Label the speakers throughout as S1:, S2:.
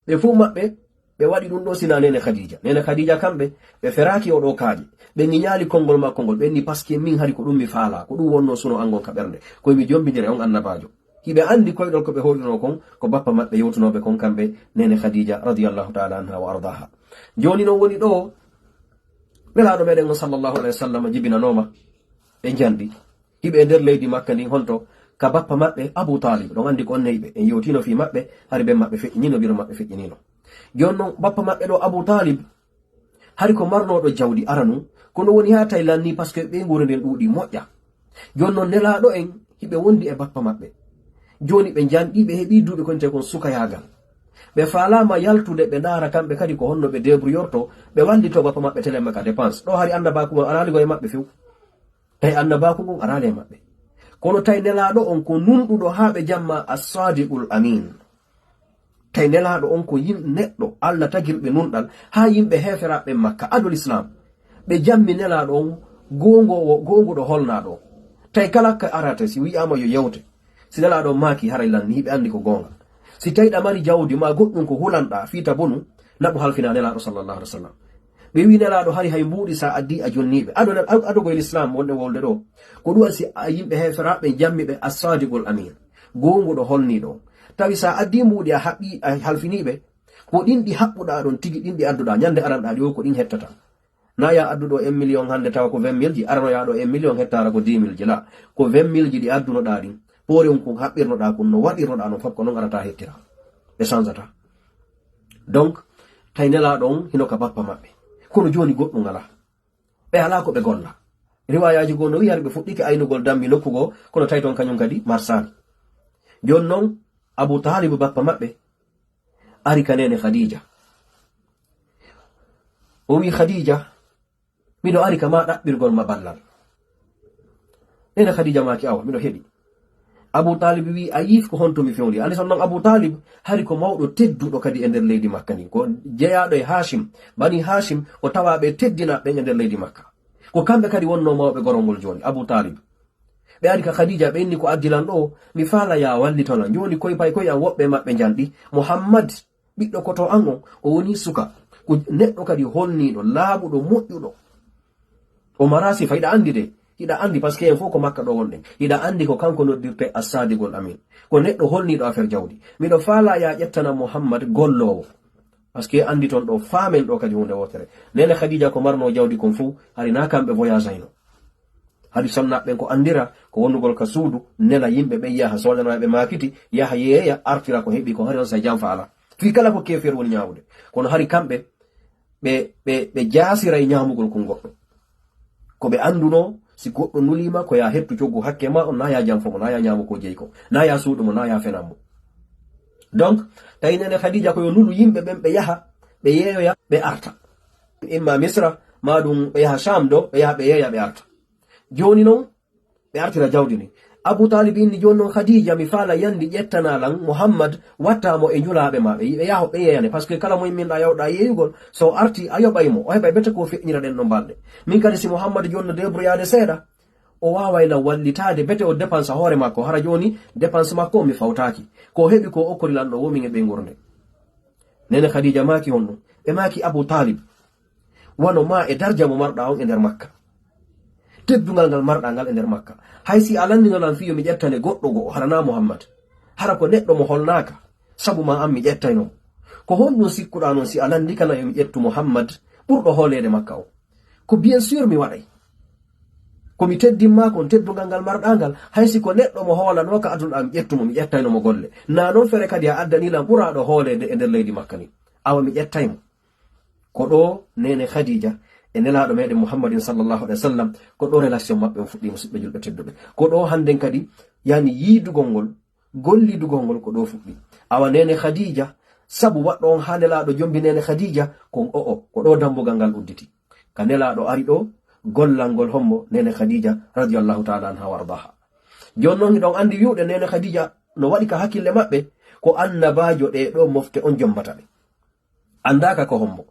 S1: be fu mabbe be wadi dum do sina nene Khadija kambe be feraki o do kaaji be nginyali kongol ma kongol be ni paske min hari ko dum mi faala ko dum wonno suno angon ka bernde ko mi jombindire on annabajo hibe andi koydol ko be holduno kon ko bappa mabbe yewtunobe kon kambe nene Khadija radiyallahu ta'ala anha wa ardaha. Joni no woni do belaado meden sallallahu alaihi wasallam jibinanoma be jandi hibe der leydi Makka ni honto ka bappa mabbe Abu Talib don andi ko neybe en yewtino fi mabbe hari be mabbe fe'inino biro mabbe fe'inino. Jonno bappa mabbe do Abu Talib hari ko marno do jawdi aranu kono woni ha Thailand ni parce que be ngure den dudi mojja. Jonno nelaado en hibe wondi e bappa mabbe joni be jandi be hebi duube konte kon suka yagal be falama yaltude be dara kambe kadi ko honno be debru yorto be wallito bappa mabbe tele maka dépense do hari annaba ko arali go e mabbe fiw tay annaba ko arali mabbe kono tay nelaado on ko nundudo habe jamma as-sadiqul amin. Tay nelaado on ko neddo Allah tagirbe nundal ha yimbe heferabe Makka adul Islam be jammi nelaado on gongo do holnaado tay kala ka arata si wi ama yo yewte si nelaado maki haraylan ni be andi ko gonga si tay da mari jawdi ma goddum ko hulanda fita bonu nabu halfina nelaado sallallahu alaihi wasallam be wi nelaado hari hay mbudi sa addi a jonnibe ado go Islam wonde wolde do ko duwa si yimbe heferabe jammi be as-sadiqul amin gongo do holnido tawi sa addi mudi a habbi halfinibe ko dindi habbuda don tigi dindi adduda nyande aranda do ko din hettata na ya addudo 1 million hande taw ko 20 milji arano ya do 1 million hettara ko 10 milji la ko 20 milji di adduno da din pore on ko habbirno da kun no wadiro da no fab ko non arata hettira be sanzata. Donc taynela don hino ka bappa mabbe kono joni goddo ngala be ala ko be golla riwayaji go no yarbe fuddike aynugol dambi nokkugo kono tayton kanyum kadi marsal. Jon non Abu Talib bappa mabbe ari kanene Khadija o wi Khadija mido ari kama dabbirgol maballal nene Khadija maki awa mido hebi Abu Talib wi ayif ko honto mi fewli ali non Abu Talib hari ko mawdo teddudo kadi e der leydi Makka ni ko jeyaado e Hashim bani Hashim o tawabe teddina be e der leydi Makka ko kambe kadi wonno mawbe gorongol joni Abu Talib be ari ka Khadija be ni ko addilan do mi fala ya wallitola joni koy pay koy an wobbe mabbe jandi Muhammad biddo ko to an o woni suka ko neddo kadi holnido laabudo mojjudo o marasi fayda andi de hida andi parce que foko Makka do wonde hida andi ko kanko noddirte as-sadiqul amin ko neddo holnido affaire jawdi mido fala ya jettana Muhammad gollowo parce que andi ton do famen do kadi hunde wotere nene Khadija ko marno jawdi kon fu hari na kambe voyage ayno hadi sonna ben ko andira ko wonnugol ka suudu nela yimbe be yaha solana be makiti yaha yeya artira ko hebi ko hari on sa jam faala fi kala ko kefer woni nyaawde kono hari kambe be jasira e nyaamugol ko goddo ko be anduno si goddo nulima ko ya hettu jogu hakke ma on na ya jam fomo na ya nyaamu ko jeyko na ya suudu mo na ya fenambo. Donc taynene Khadija ko yo nulu yimbe ben be yaha be yeya be arta imma Misra madum be yaha Sham do be yaha be yeya be arta joni non be artira jawdi ni Abu Talib ni jonno Khadija mi fala yandi jettana lan Muhammad watta mo e njulaabe mabbe be yaho be yeyane parce que kala mo min da yawda yeyugol so arti ayobaymo o heba bete ko fe'nira den no balde min kadi si Muhammad jonno debro yaade seeda o waaway la wallitaade bete o dépense hore makko hara joni dépense makko mi fawtaaki ko hebi ko okori lan do womi e be ngorde nene Khadija maki honno be maki Abu Talib wano ma e darja mo marda on e der Makka teddungal ngal marda ngal e der Makka haysi alandi nolan fiyo mi jettane goddo go harana Muhammad hara ko neddo mo holnaka sabu ma am mi jettayno ko honno sikkuda non si alandi kana yo mi jettu Muhammad burdo holede Makka o ko bien sûr mi waday ko mi teddimma ko teddungal ngal marda ngal haysi ko neddo mo holano ka adun am jettumo mi jettayno mo golle na non fere kadi a addani la burado holede e der leydi Makka ni awa mi jettaymo ko do nene Khadija e nelaado meden Muhammadin sallallahu alaihi wasallam ko do relation mabbe on fuddi musibbe julbe teddube ko do handen kadi yani yidugol ngol gollidugol ngol ko do fuddi awa nene Khadija sabu waddo on hanelaado jombi nene Khadija ko ko do dambugal ngal udditi kanelaado ari do gollal ngol hommo nene Khadija radiyallahu ta'ala anha wardaha jonnon don andi wiude nene Khadija no wadi ka hakkille mabbe ko annabajo de do mofte on jombata be andaka ko hommo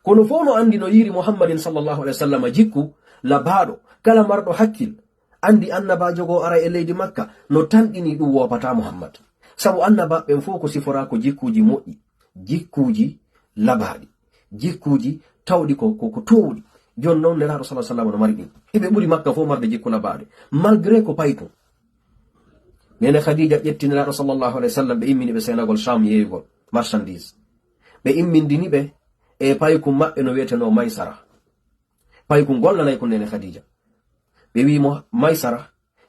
S1: kono fono andi no yiri Muhammadin sallallahu alaihi wasallam jikku labado kala mardo hakkil andi annabajo go ara e leydi Makka no tandini dum wopata Muhammad sabu annaba ben fo ko sifora ko jikkuji moddi jikkuji labaɗi, jikkuji tawɗi ko towɗi. Jon non nelaɗo sallallahu alaihi wasallam no mari ɗin. Hiɓe ɓuri Makka fo marde jikku labaɗe malgré ko payi ton. Nene Khadija ƴetti nelaɗo sallallahu alaihi wasallam ɓe immini ɓe senagol Sham yeeyugol marchandise. Ɓe immindini ɓe e payku maɓɓe no wiyeteno Maysara. Payku gollanay ko nene Khadija. Ɓe wimo Maysara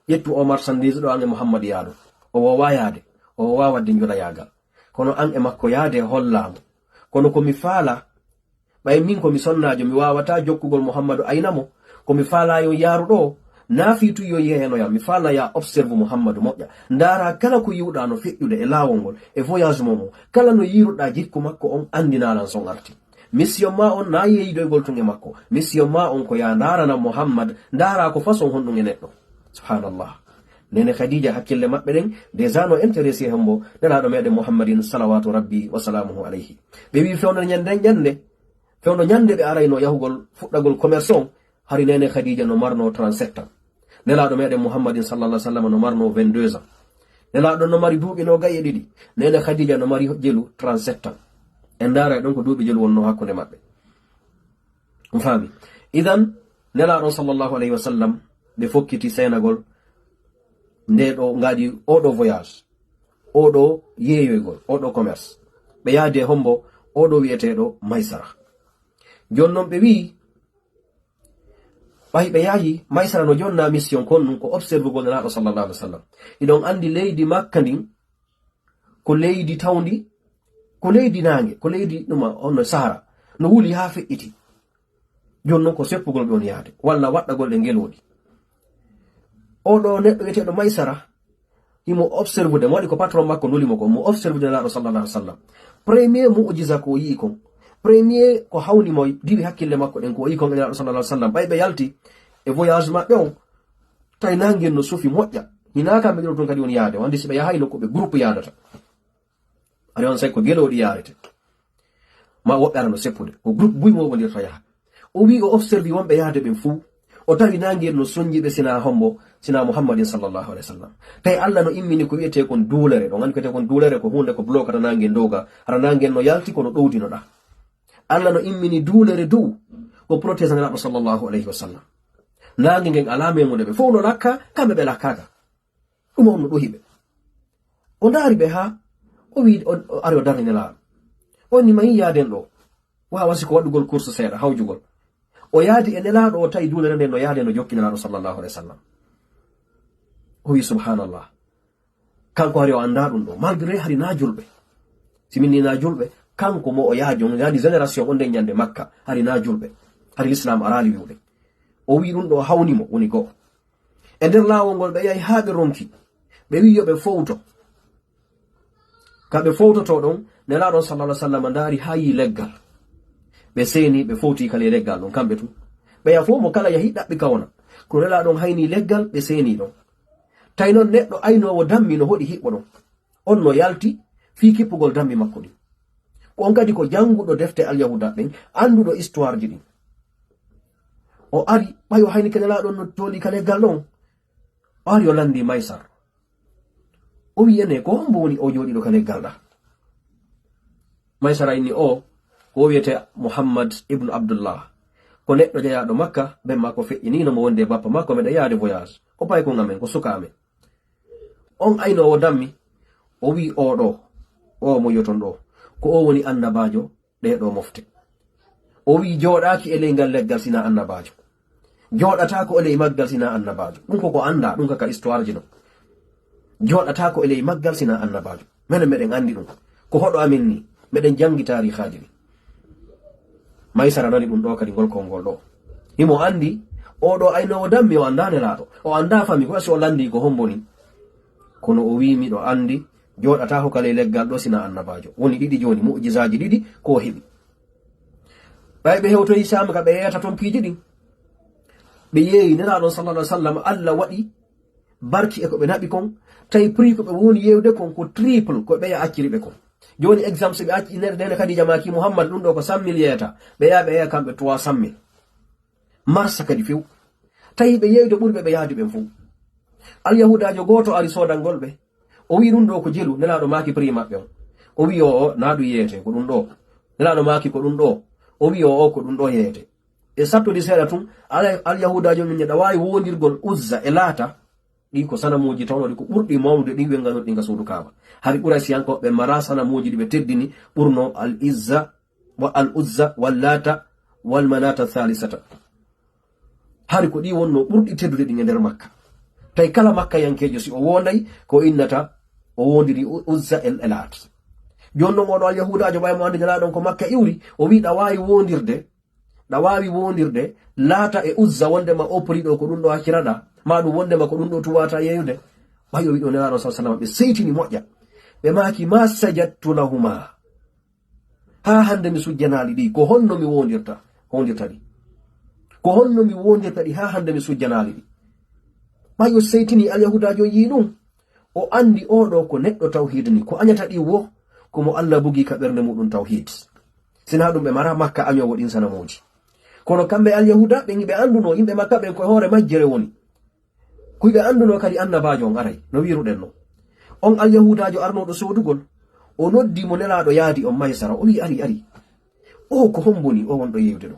S1: ƴettu o marchandise ɗo an e Muhammad yaado. O wowa yaade, o wowa wadde jola yagal. Kono an e makko yaade hollamo. Kono komi faala ɓay min komi sonnajo mi wawata jokkugol Muhammadu aynamo komi faala yo yaaruɗo naafitu yo yehenoyam mi faala ya observe Muhammadu moƴƴa ndara kala ko yiwɗa no feƴƴude e laawol ngol e voyage momo kala no yiruɗa jikku makko on andinalan son arti. Mission ma on na yeyidoygol tun e makko, mission ma on ko ya ndarana Muhammad ndara ko façon honɗum e neɗɗo. Subhanallah. Nene Khadija hakkille maɓɓe ɗen déjà no intéressé hembo nelaɗo meɗen Muhammadin salawatu rabbi wa salamuhu alayhi. Ɓe wi fewno ñande ɓe arayno yahugol fuɗɗagol commerce on hari nene Khadija no marno 37 ans. Nelaɗo meɗen Muhammadin sallallahu alaihi wasallam no marno 22 ans. Nelaɗo no mari duuɓi no gaye ɗiɗi. Nene Khadija no mari jelu 37 ans. En ndara ɗon ko duuɓi jelu wonno hakkunde maɓɓe. Fami. Idan nelaɗo sallallahu alaihi wasallam ɓe fokkiti senagol nde ɗo ngaɗi oɗo voyage, oɗo yeeyoygol, oɗo commerce. Ɓe yaade hombo oɗo wiyeteɗo Maysara. Jonnon ɓe wi ɓay ɓe yahi Maysara no jonna mission kon ɗum ko observegol nelaɗo sallallahu alaihi wasallam. Iɗon andi leydi Makka ndin ko leydi tawndi, ko leydi nange, ko leydi ɗuma on Sahara no wuli ha feƴƴiti. Jonnon ko seppugol ɓe on yaade walla waɗɗagol ɗe ngeloɗi. Oɗo neɗɗo wiyeteɗo Maysara himo observe de mo waɗi ko patron makko nulimo ko mo observe de nelaɗo sallallahu alaihi wasallam. Premier mu'jiza ko yi kon, premier ko hawni mo diwi hakkille makko ɗen ko yi kon nelaɗo sallallahu alaihi wasallam. Ɓay ɓe yalti e voyage maɓɓe on tawi nangen no sufi moƴƴa hinaka ɓe ɗo ton kadi on yaade wandi si ɓe yahayno ko ɓe groupe yadata ari on say ko geloɗi yarete ma woɓɓe ara no seppude ko groupe buymo wondirta yaha. O wi o observe wonɓe yaade ɓen fuu o tawi nangen no sonjiɓe sina hombo sina Muhammadin sallallahu alaihi wasallam. Tay Allah no immini ko wiyete kon duulere ɗo gandi ko wiyete kon duulere ko hunde ko blokata nangen doga hara nangen no yalti kono ɗowdinoɗa. Allah no immini duulere dow ko protège nelaɗo sallallahu alaihi wasallam. Nange ngen ala memude ɓe fof no lakka kamɓe ɓe lakkaka ɗum on no ɗohiɓe. O ndaari ɓe ha o wi ari o darni nelaɗo on ni mayi yaaden ɗo wawasi ko waɗugol course seeɗa hawjugol. O yaadi e nelaɗo o tawi duulere nden no yaade no jokki nelaɗo sallallahu alaihi wasallam. O wi subhanallah kanko hari o anda ɗum ɗo malgré hari na julɓe siminni na julɓe kanko mo o yaadi on yaadi génération on nden ñande Makka hari na julɓe hari l'islam arali wiwɗe. O wi ɗum ɗo hawnimo woni go'o. E nder laawol ngol ɓe yahi haa ɓe ronki ɓe wi yo ɓe fowto. Kamɓe fowtoto ɗon nelaɗon sallallahu alaihi wasallam ndaari haa yi leggal ɓe seeni ɓe fowti kala leggal ɗon kamɓe tu ɓe ya fof mo kala yahi ɗaɓɓi kawna ko nelaɗon hayni leggal ɓe seeni ɗon. Tawi noon neɗɗo aynowo dammi no hoɗi hiɓɓo ɗon on no yalti fii kippugol dammi makko ɗin ko on kadi ko janguɗo defte alyahuda ɓen anduɗo histoire ji ɗin. O ari ɓayo hayni ke nelaɗon no toli ka leggal ɗon o ari o landi Maysar o wi ene ko hombo woni o joɗiɗo ka leggal ɗa. Maysara inni o ko wiyete Muhammad ibnu Abdullah ko neɗɗo jeyaɗo Makka ben makko feƴƴinino mo wonde bappa makko meɗa yaade voyage ko pay ko ngamen ko suka amen. On aynowo dammi o wi oɗo o mo yoton ɗo ko o woni annabajo ɗeɗo mofte. O wi joɗaki e ley ngal leggal sina annabajo, joɗatako e ley maggal sina annabajo. ɗum koko anda ɗum kaka histoire ji no joɗatako e ley maggal sina annabajo. Menen meɗen andi ɗum ko hoɗo amin ni meɗen jangi tarihaji ni. Maysara nani ɗum ɗo kadi ngol kongol ɗo himo andi oɗo aynowo dammi o anda nelaɗo o anda fami ko so o landi ko homboni kono o wi miɗo andi joɗata ko kala leggal ɗo sina annabajo. Woni ɗiɗi joni mu'jizaji ɗiɗi ko heɓi. Ɓay ɓe hewtoyi Sham ka ɓe yeyata ton piiji ɗin ɓe yeeyi nelaɗon sallallahu alaihi wasallam Allah waɗi barki e ko ɓe naɓi kon tawi prix ko ɓe woni yewde kon ko triple ko ɓeya acciri ɓe kon. Joni exemple so ɓe acci nene Khadija maki Muhammad ɗum ɗo ko 100 000 yeyata ɓe yaa ɓe yeeya kamɓe 300 000 marsa kadi few tawi ɓe yeyde ɓurɓe ɓe yaadi ɓen fof. Alyahudajo goto ari sodangol ɓe o wi ɗum ɗo ko jelu nelaɗo maki prix maɓɓe on o wi o na du yete ko dum do nelaɗo maki ko dum do o wi o ko dum do yete e sattudi seeɗa tun al yahudajo min da wawi wondirgol uzza e laata ɗi ko sanamuji tawnoɗi ko ɓurɗi mawnude ɗi ɓe nganoɗi nga suudu kaaba hari ɓura siyankoɓe mara sanamuji ɗi ɓe teddini ɓurno al uzza wal lata wal manata thalisata hari ko ɗi wonno ɓurɗi teddude ɗi e nder makka tay kala makka yankejo si o wonday ko innata o wondiri uzza el laat jonnon oɗo al yahudajo ɓaymo andi nelaɗon ko makka iwri o wi ɗa wawi wondirde laata e uzza wondema oporiɗo ko ɗum ɗo hakkiraɗa ma ɗum wondema ko ɗum ɗo tuwata yeyude ɓay o wiɗo nelaɗo sa sallam ɓe seytini moƴƴa ɓe maki ma sajattu lahuma ha hande mi sujjanali ɗi ko honno mi wondirta ɗi ko honno mi wondirta ɗi ha hande mi sujjanali ɗi ɓay o seytini al yahudajo yi ɗum o andi oɗo ko neɗɗo tawhid ni ko añata ɗi wo komo Allah bugi ka ɓernde muɗum tawhid sina ɗum ɓe mara makka añowo ɗin sanamoji kono kamɓe al yahuda ɓe anduno yimɓe makka ɓen koye hoore majjere woni kuyɓe anduno kadi annabajo on aray no wiruɗen no on al yahudajo arnoɗo sodugol o noddi mo nelaɗo yaadi on maysara o wi ari o ko homboni o wonɗo yewde ɗo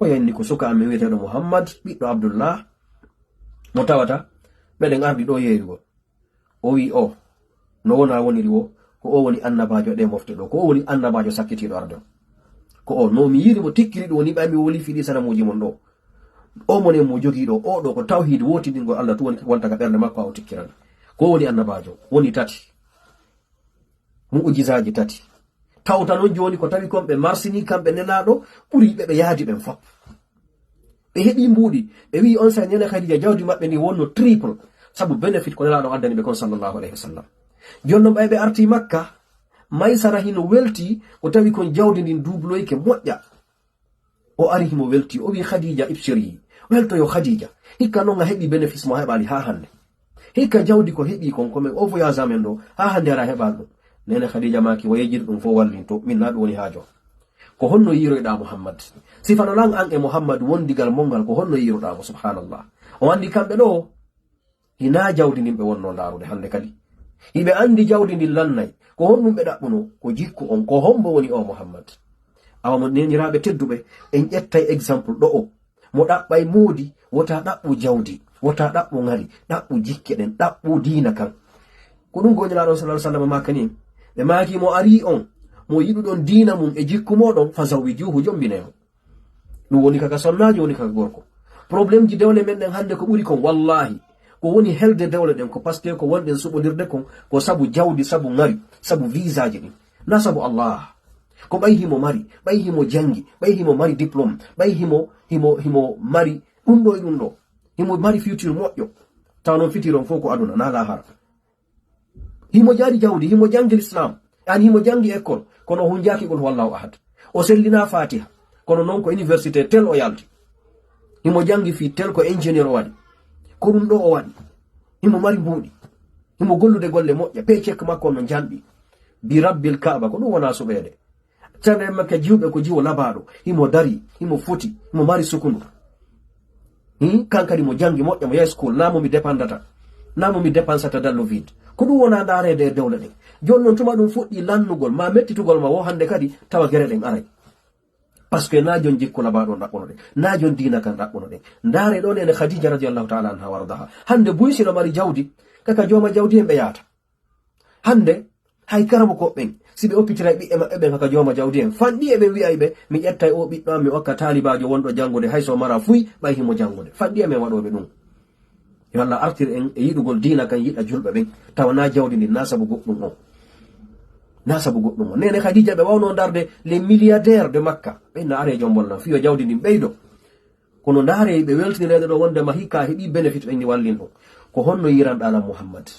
S1: o yanni ko suka amin wiyeteɗo muhammad ɓiɗɗo abdullah mo tawata ɓeɗen ardi ɗo yeeyugol o wi o no wona woniri wo ko o woni annabajo ɗe mofte ɗo ko o woni annabajo sakkitiɗo arde ko o no mi yiri mo tikkiri ɗo ni ɓaymi woli fiɗi sanamuji mon ɗo o monen mo jogiiɗo o ɗo ko tawhid wotidingo Allah tu wonta ka ɓernde makko o tikkirani ko woni annabajo woni tati mu'jizaji tati tawta non joni ko tawi kon ɓe marsini kamɓe nelaɗo ɓuri ɓe yaadi ɓen fop ɓe heɓi mbuuɗi ɓe wi on sa nene Khadija jawdi maɓɓe ndi wonno triple sabu benefit ko nelaɗo addani ɓe kon sallallahu alayhi wa sallam jonnon ɓay ɓe arti makka maysara hino welti o tawi kon jawdi ndin dubloyke moƴƴa o ari himo welti o wi Khadija ibsiri weltoyo Khadija hikka noon a heɓi bénéfice mo heɓali ha hande hikka jawdi ko heɓi kon komin o voyage amen ɗo ha hande ara heɓal ɗum nene Khadija maki o yejiri ɗum fo wallinto min na ɗum woni haajo ko honno yiroyɗa Muhammad sifano lan an e Muhammad wondigal mongal ko honno yiroɗamo subhanallah o andi kamɓe ɗo hina jawdi ndin ɓe wonno ndarude hande kadi hiɓe andi jawdi ndin lannay ko honnum ɓe ɗaɓɓuno ko jikku on ko hombo woni o Muhammad awamo neniraɓe tedduɓe en ƴettay exemple ɗo o mo ɗaɓɓay moodi wota ɗaɓɓu jawdi wota ɗaɓɓu ngari ɗaɓɓu jikke ɗen ɗaɓɓu diina kan ko ɗum goñiraɗo sallallahu alaihi wasallam makani ɓe maki mo ari on mo yiɗuɗon diina mum e jikku moɗon fa zawwijuhu jombinemo ɗum woni kaka sonnaji woni kaka gorko probléme ji dewle men ɗen hande ko ɓuri kon wallahi ko woni helde dewle ɗen ko pasque ko wonɗen suɓodirde kon ko sabu jawdi sabu ngari sabu visa ji ɗin na sabu Allah ko ɓay himo mari ɓay himo jangi ɓay himo mari diplôme ɓay himo mari ɗum ɗo e ɗum ɗo himo mari future moƴƴo taw noon fitiron fof ko aduna na lahara himo jaari jawdi himo jangi l'islam an himo jangi école kono hunjaki qul huwallahu ahad o sellina fatiha kono noon ko université tel o yalti himo jangi fi tel ko ingénieur o waɗi ko ɗum ɗo o waɗi himo mari mbuuɗi himo gollude golle moƴƴa pe cek makko no janɓi bi rabbil kaaba ko ɗum wona suɓede cande makka jiwɓe ko jiwo labaɗo himo dari himo foti himo mari sukundu kankadi mo jangi moƴƴa mo yahi school namo mi dépendata namo mi dépensata dallo vide ko ɗum wona darede e dewle ɗen joni noon tuma ɗum fuɗɗi lannugol ma mettitugol ma wo hande kadi tawa guere ɗen aray par ce que na jon jikku labaɗo ɗaɓɓuno ɗen na jon dina kan ɗaɓɓuno ɗen ndaare ɗon ene Khadija radiallahu taala anha wardaha hande buysino mari jawdi kaka joma jawdi en ɓe yaata hande hay karamo koɓɓen si ɓe oppitiray ɓiɓɓe maɓɓe ɓen kaka joma jawdi en fanɗi eɓen wiyay ɓe mi ƴettay o ɓiɗɗo am mi okka talibajo wonɗo jangude hayso mara fuy ɓay himo jangude fanɗi emen waɗoɓe ɗum yo Allah artir en e yiɗugol dina kan yiɗa julɓe ɓen tawa na jawdi ndi na sabu goɗɗum on na sabu goɗɗum on nene Khadija ɓe wawno darde les milliardaires de Makka ɓen na are jom bolna fiyo jawdi ndin ɓeydo kono ndaare ɓe weltinirede ɗo wondema hikka heɓi bénéfice ɓen ni wallin ɗum ko honno yiranɗalam Muhammad